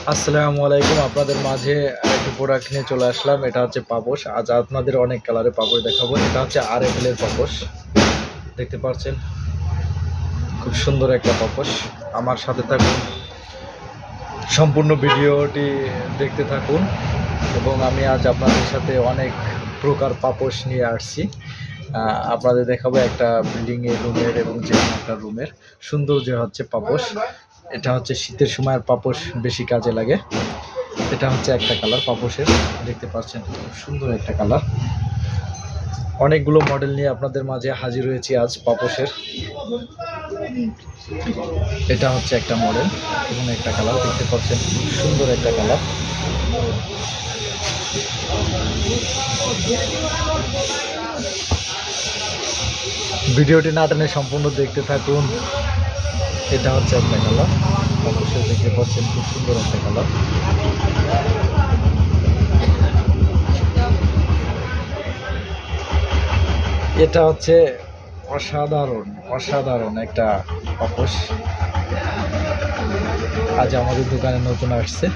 আসসালামু আলাইকুম। আপনাদের মাঝে একটি প্রোডাক্ট নিয়ে চলে আসলাম। এটা হচ্ছে পাপোশ। আজ আপনাদের অনেক কালারের পাপোশ দেখাবো। এটা হচ্ছে RFL এর পাপোশ, দেখতে পাচ্ছেন খুব সুন্দর একটা পাপোশ। আমার সাথে থাকুন, সম্পূর্ণ ভিডিওটি দেখতে থাকুন। এবং আমি আজ আপনাদের সাথে অনেক প্রকার পাপোশ নিয়ে আসছি। আপনাদের দেখাবো একটা বিল্ডিংয়ের রুমের এবং যে কোনো একটা রুমের সুন্দর যে হচ্ছে পাপোশ। এটা হচ্ছে শীতের সময়ের পাপোশ বেশি কাজে লাগে। এটা হচ্ছে একটা কালার পাপোশের, দেখতে পাচ্ছেন খুব সুন্দর একটা কালার। অনেকগুলো মডেল নিয়ে আপনাদের মাঝে হাজির হয়েছি আজ পাপোশের। এটা হচ্ছে একটা মডেল এবং একটা কালার, দেখতে পাচ্ছেন খুব সুন্দর একটা কালার। ভিডিওটি না টেনে সম্পূর্ণ দেখতে থাকুন। এটা হচ্ছে একটা কালার পাপোশের, দেখতে পাচ্ছেন খুব সুন্দর একটা কালার। এটা হচ্ছে অসাধারণ একটা পাপোশ, আজ আমাদের দোকানে নতুন আসছে।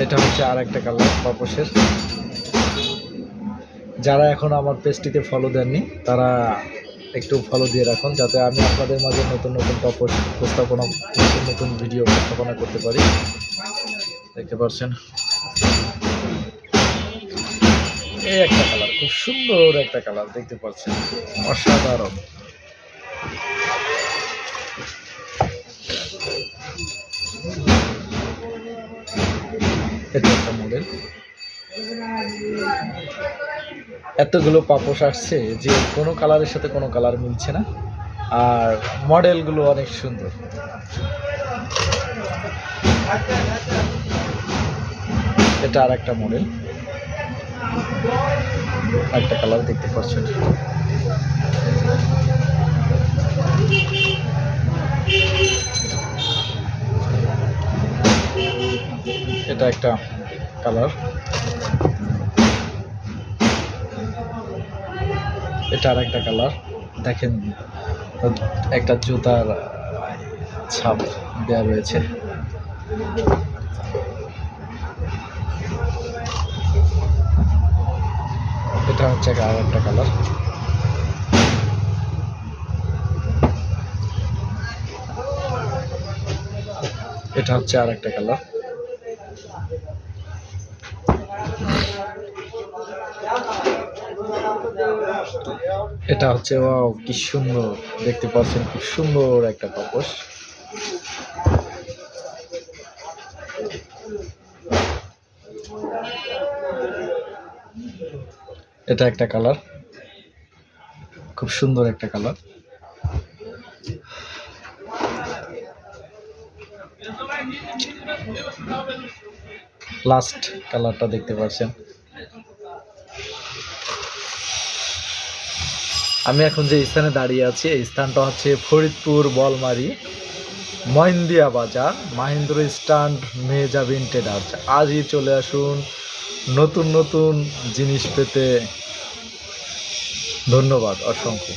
এটা হচ্ছে আর একটা কালার পাপোশের। যারা এখন আমার পেজটিতে ফলো দেননি তারা একটু ফলো দিয়ে রাখুন, যাতে আমি আপনাদের মাঝে নতুন নতুন পাপোশ উপস্থাপনা, নতুন নতুন ভিডিও উপস্থাপনা করতে পারি। দেখতে পাচ্ছেন এই একটা কালার, খুব সুন্দর একটা কালার, দেখতে পাচ্ছেন অসাধারণ। এটা একটা মডেল। এতগুলো পাপোশ আসছে যে কোনো কালারের সাথে কোনো কালার মিলছে না, আর মডেলগুলো অনেক সুন্দর। এটা আর একটা মডেল, একটা কালার, দেখতে পাচ্ছেন এটা একটা কালার। এটা আর একটা কালার, দেখেন একটা জুতার ছাপ দেওয়া রয়েছে। এটা হচ্ছে আর একটা কালার। এটা হচ্ছে আর একটা কালার। এটা হচ্ছে ওয়াও, কি সুন্দর, দেখতে পাচ্ছেন খুব সুন্দর একটা পাপোশ। এটা একটা কালার, খুব সুন্দর একটা কালার। লাস্ট কালারটা দেখতে পাচ্ছেন। আমি এখন যে স্থানে দাঁড়িয়ে আছি এই স্থানটা হচ্ছে ফরিদপুর বলমারি মহিন্দিয়া বাজার, মাহিন্দ্র স্ট্যান্ড, মেজাবিন ট্রেডার্স। আজই চলে আসুন নতুন নতুন জিনিস পেতে। ধন্যবাদ অসংখ্য।